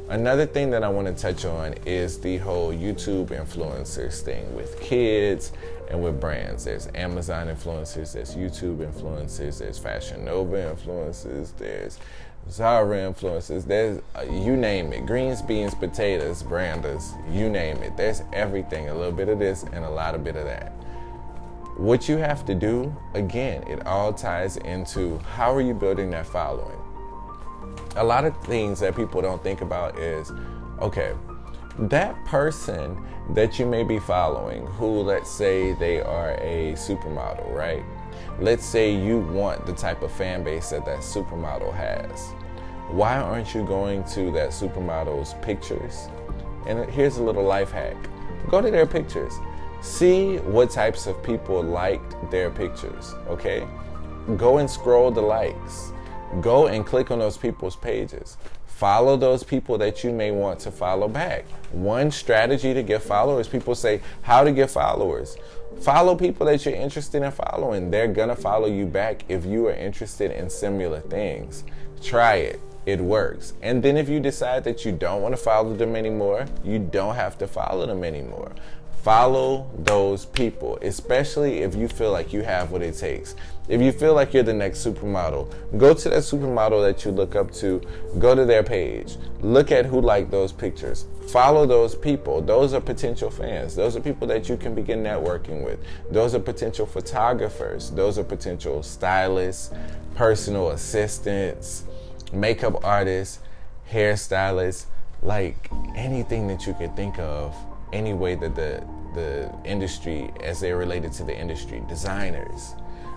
Another thing that I want to touch on is the whole YouTube influencers thing with kids and with brands. There's Amazon influencers, there's YouTube influencers, there's Fashion Nova influencers, there's Zara influencers, there's you name it, greens, beans, potatoes, branders, you name it. There's everything, a little bit of this and a lot of bit of that. What you have to do, again, it all ties into how are you building that following. A lot of things that people don't think about is, okay, that person that you may be following who, let's say they are a supermodel, right? Let's say you want the type of fan base that that supermodel has. Why aren't you going to that supermodel's pictures? And here's a little life hack. Go to their pictures. See what types of people liked their pictures, okay? Go and scroll the likes. Go and click on those people's pages. Follow those people that you may want to follow back. One strategy to get followers, people say, how to get followers? Follow people that you're interested in following. They're gonna follow you back if you are interested in similar things. Try it. It works. And then if you decide that you don't want to follow them anymore, you don't have to follow them anymore. Follow those people, especially if you feel like you have what it takes. If you feel like you're the next supermodel, go to that supermodel that you look up to, go to their page, look at who liked those pictures, follow those people. Those are potential fans. Those are people that you can begin networking with. Those are potential photographers. Those are potential stylists, personal assistants, makeup artists, hairstylists, like anything that you could think of, any way that the industry, as they're related to the industry, designers,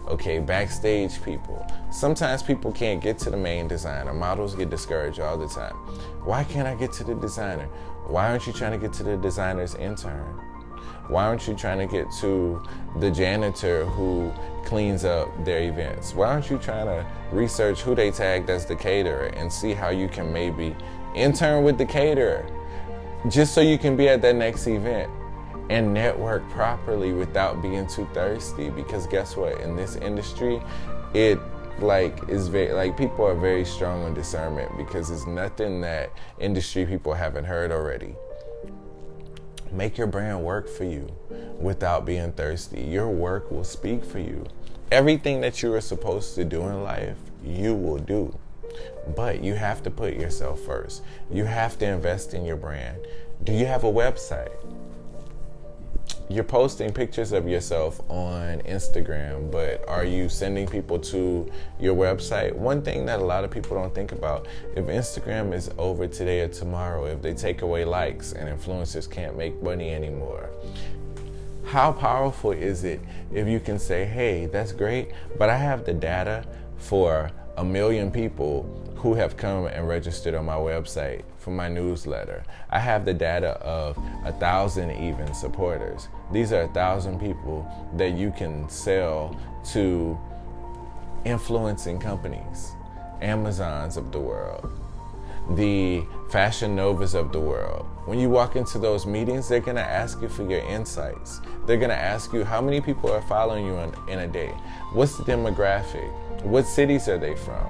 okay, backstage people. Sometimes people can't get to the main designer. Models get discouraged all the time. Why can't I get to the designer? Why aren't you trying to get to the designer's intern? Why aren't you trying to get to the janitor who cleans up their events? Why aren't you trying to research who they tagged as the caterer and see how you can maybe intern with the caterer just so you can be at that next event and network properly without being too thirsty? Because guess what? In this industry, it is very, people are very strong on discernment because it's nothing that industry people haven't heard already. Make your brand work for you without being thirsty. Your work will speak for you. Everything that you are supposed to do in life, you will do. But you have to put yourself first. You have to invest in your brand. Do you have a website? You're posting pictures of yourself on Instagram, but are you sending people to your website? One thing that a lot of people don't think about, if Instagram is over today or tomorrow, if they take away likes and influencers can't make money anymore, how powerful is it if you can say, hey, that's great, but I have the data for 1 million people who have come and registered on my website for my newsletter. I have the data of 1,000 even supporters. These are 1,000 people that you can sell to influencing companies, Amazons of the world, the Fashion Novas of the world. When you walk into those meetings, they're gonna ask you for your insights. They're gonna ask you how many people are following you in a day. What's the demographic? What cities are they from?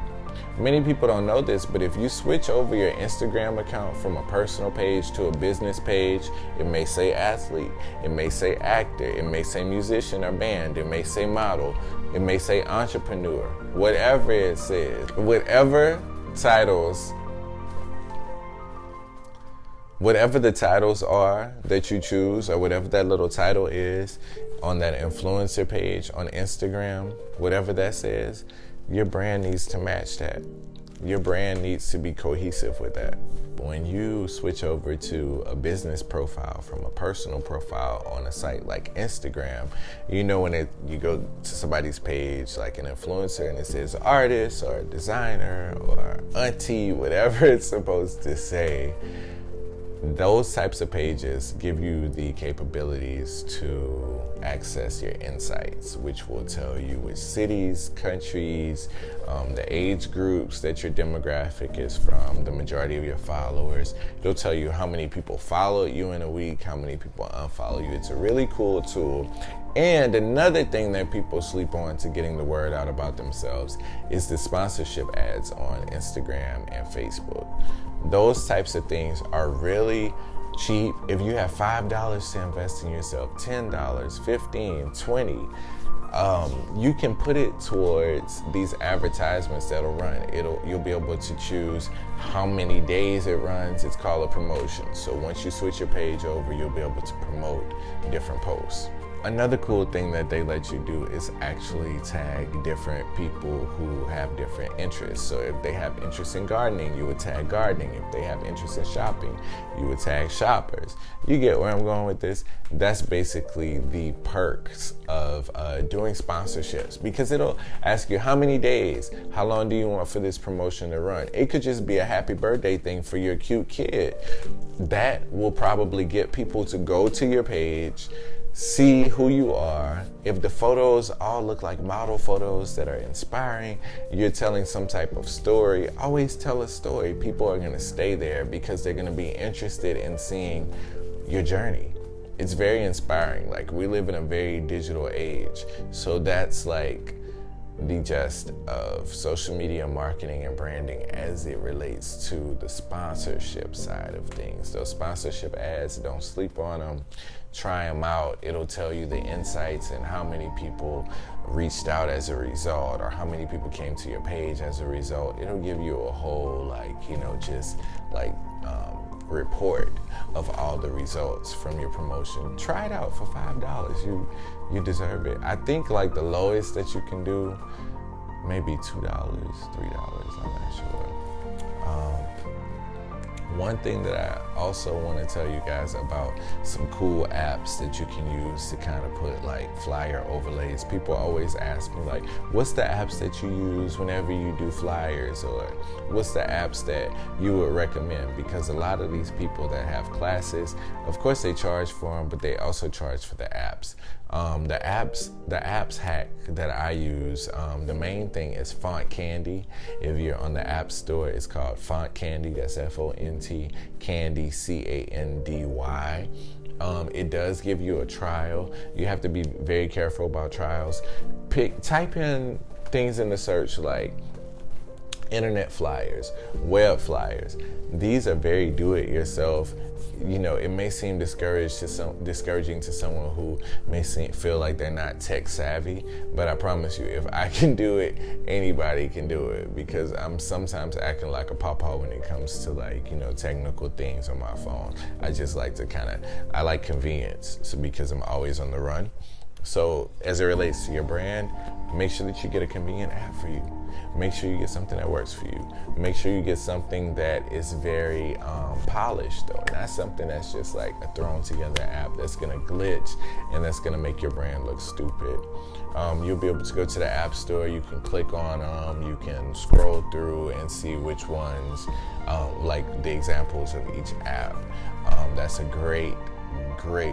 Many people don't know this, but if you switch over your Instagram account from a personal page to a business page, it may say athlete, it may say actor, it may say musician or band, it may say model, it may say entrepreneur, whatever it says, whatever the titles are that you choose, or whatever that little title is on that influencer page on Instagram, whatever that says, your brand needs to match that. Your brand needs to be cohesive with that. When you switch over to a business profile from a personal profile on a site like Instagram, you know when you go to somebody's page like an influencer and it says artist or designer or auntie, whatever it's supposed to say, those types of pages give you the capabilities to access your insights, which will tell you which cities, countries, the age groups that your demographic is from, the majority of your followers. It'll tell you how many people followed you in a week, how many people unfollow you. It's a really cool tool. And another thing that people sleep on to getting the word out about themselves is the sponsorship ads on Instagram and Facebook. Those types of things are really cheap. If you have $5 to invest in yourself, $10, $15, $20, you can put it towards these advertisements that'll run. You'll be able to choose how many days it runs. It's called a promotion. So once you switch your page over, you'll be able to promote different posts. Another cool thing that they let you do is actually tag different people who have different interests. So if they have interest in gardening, you would tag gardening. If they have interest in shopping, you would tag shoppers. You get where I'm going with this? That's basically the perks of doing sponsorships, because it'll ask you how many days, how long do you want for this promotion to run? It could just be a happy birthday thing for your cute kid. That will probably get people to go to your page, see who you are. If the photos all look like model photos that are inspiring, you're telling some type of story. Always tell a story. People are going to stay there because they're going to be interested in seeing your journey. It's very inspiring. Like, we live in a very digital age. So that's like the gist of social media marketing and branding as it relates to the sponsorship side of things. Those sponsorship ads, don't sleep on them. Try them out. It'll tell you the insights and how many people reached out as a result, or how many people came to your page as a result. It'll give you a whole report of all the results from your promotion. Try it out for $5. You deserve it. I think like the lowest that you can do, maybe $2, $3. I'm not sure. One thing that I also want to tell you guys about some cool apps that you can use to kind of put like flyer overlays. People always ask me like, what's the apps that you use whenever you do flyers, or what's the apps that you would recommend? Because a lot of these people that have classes, of course they charge for them, but they also charge for the apps. The apps hack that I use, the main thing is Font Candy. If you're on the App Store, it's called Font Candy. That's F-O-N-T, Candy, C-A-N-D-Y. It does give you a trial. You have to be very careful about trials. Type in things in the search like internet flyers, web flyers. These are very do-it-yourself. You know, it may seem discouraging to someone who may feel like they're not tech savvy, but I promise you, if I can do it, anybody can do it, because I'm sometimes acting like a pawpaw when it comes to technical things on my phone. I just like to I like convenience, so because I'm always on the run. So as it relates to your brand, make sure that you get a convenient app for you. Make sure you get something that works for you. Make sure you get something that is very polished, though. Not something that's just like a thrown together app that's gonna glitch and that's gonna make your brand look stupid. You'll be able to go to the App Store. You can click on them. You can scroll through and see which ones, like the examples of each app. That's a great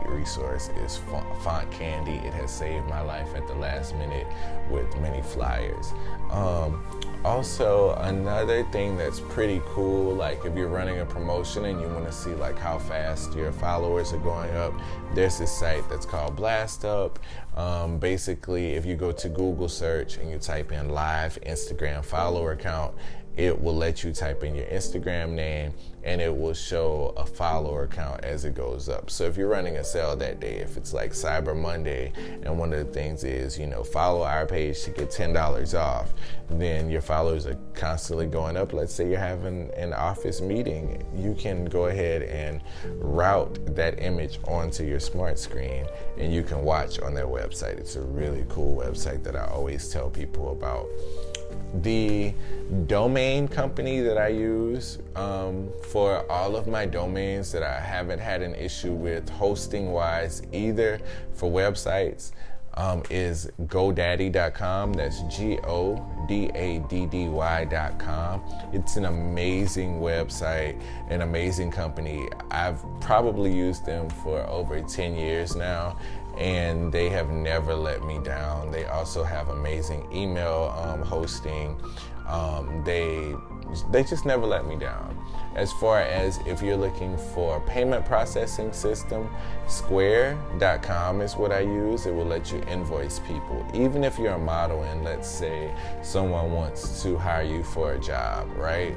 resource is Font Candy. It has saved my life at the last minute with many flyers. Also, another thing that's pretty cool, like if you're running a promotion and you want to see like how fast your followers are going up, there's this site that's called Blast Up. Basically, if you go to Google search and you type in live Instagram follower count, it will let you type in your Instagram name and it will show a follower count as it goes up. So if you're running a sale that day, if it's like Cyber Monday and one of the things is, follow our page to get $10 off, then your followers are constantly going up. Let's say you're having an office meeting, you can go ahead and route that image onto your smart screen and you can watch on their website. It's a really cool website that I always tell people about. The domain company that I use for all of my domains that I haven't had an issue with hosting wise either for websites is GoDaddy.com. That's GODADDY.com. It's an amazing website, an amazing company. I've probably used them for over 10 years now, and they have never let me down. They also have amazing email hosting. They just never let me down. As far as if you're looking for a payment processing system, Square.com is what I use. It will let you invoice people. Even if you're a model and let's say someone wants to hire you for a job, right?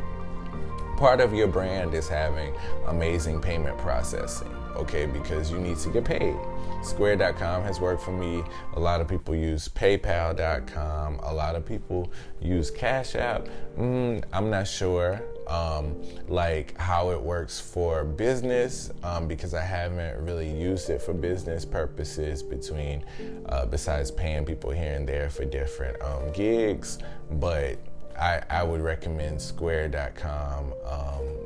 Part of your brand is having amazing payment processing, okay, because you need to get paid. Square.com has worked for me. A lot of people use PayPal.com. A lot of people use Cash App. I'm not sure like how it works for business because I haven't really used it for business purposes besides paying people here and there for different gigs, but I would recommend Square.com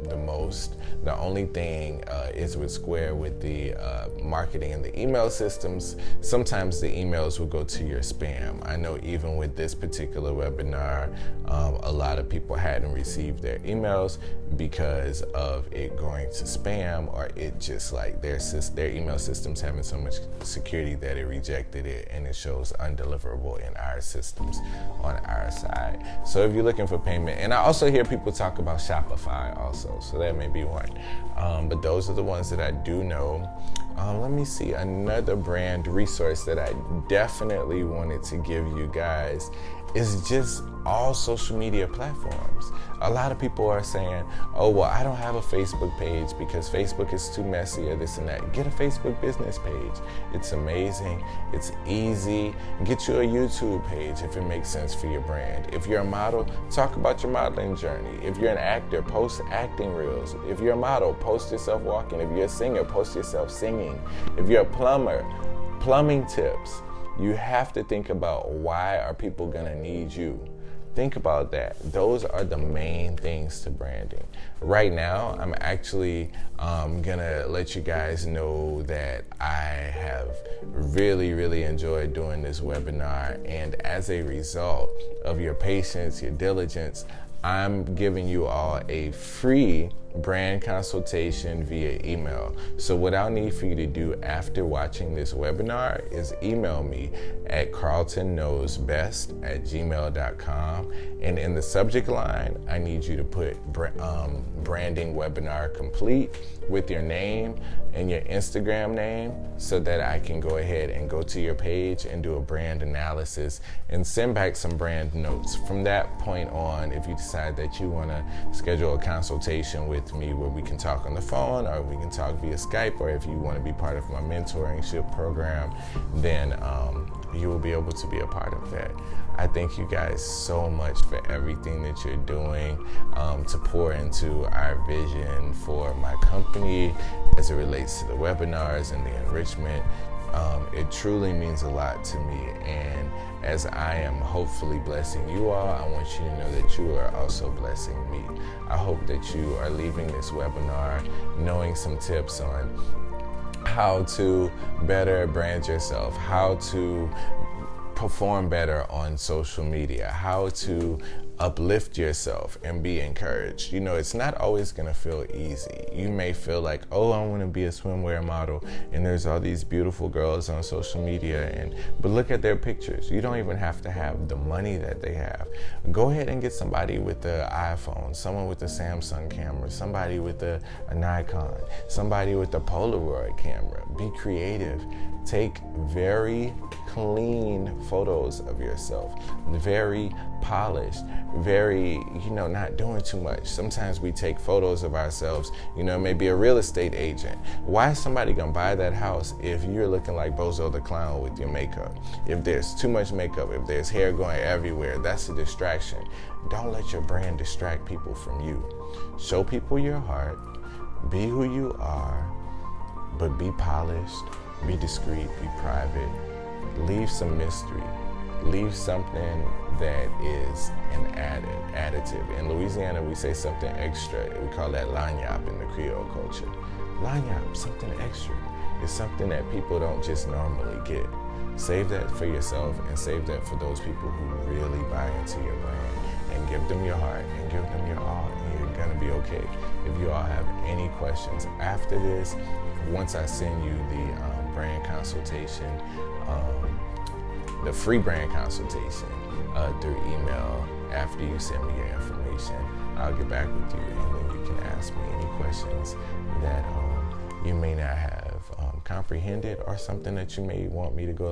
the most. The only thing is with Square, with the marketing and the email systems, sometimes the emails will go to your spam. I know even with this particular webinar, a lot of people hadn't received their emails because of it going to spam, or it just like their email systems having so much security that it rejected it and it shows undeliverable in our systems on our side. So if you're looking for payment, and I also hear people talk about Shopify also, so that may be one. But those are the ones that I do know. Let me see, another brand resource that I definitely wanted to give you guys is just all social media platforms. A lot of people are saying, oh, well, I don't have a Facebook page because Facebook is too messy or this and that. Get a Facebook business page. It's amazing. It's easy. Get you a YouTube page if it makes sense for your brand. If you're a model, talk about your modeling journey. If you're an actor, post acting reels. If you're a model, post yourself walking. If you're a singer, post yourself singing. If you're a plumber, plumbing tips. You have to think about, why are people gonna need you? Think about that. Those are the main things to branding. Right now, I'm actually gonna let you guys know that I have really, really enjoyed doing this webinar. And as a result of your patience, your diligence, I'm giving you all a free brand consultation via email. So what I'll need for you to do after watching this webinar is email me at carltonknowsbest@gmail.com, and in the subject line I need you to put branding webinar complete with your name and your Instagram name, so that I can go ahead and go to your page and do a brand analysis and send back some brand notes. From that point on, if you decide that you want to schedule a consultation with me where we can talk on the phone, or we can talk via Skype, or if you want to be part of my mentorship program, then you will be able to be a part of that. I thank you guys so much for everything that you're doing to pour into our vision for my company as it relates to the webinars and the enrichment. It truly means a lot to me, and as I am hopefully blessing you all, I want you to know that you are also blessing me. I hope that you are leaving this webinar knowing some tips on how to better brand yourself, how to perform better on social media, how to uplift yourself and be encouraged. You know, it's not always going to feel easy. You may feel like, oh, I want to be a swimwear model, and there's all these beautiful girls on social media, but look at their pictures. You don't even have to have the money that they have. Go ahead and get somebody with the iPhone, someone with a Samsung camera, somebody with a Nikon, somebody with a Polaroid camera. Be creative. Take very clean photos of yourself, very polished, very, not doing too much. Sometimes we take photos of ourselves, maybe a real estate agent. Why is somebody gonna buy that house if you're looking like Bozo the Clown with your makeup? If there's too much makeup, if there's hair going everywhere, that's a distraction. Don't let your brand distract people from you. Show people your heart, be who you are, but be polished, be discreet, be private. Leave some mystery. Leave something that is an additive. In Louisiana, we say something extra. We call that lagniappe in the Creole culture. Lagniappe, something extra. It's something that people don't just normally get. Save that for yourself, and save that for those people who really buy into your brand. And give them your heart and give them your all, and you're gonna be okay. If you all have any questions after this, once I send you the brand consultation, the free brand consultation through email, after you send me your information, I'll get back with you, and then you can ask me any questions that you may not have comprehended, or something that you may want me to go a little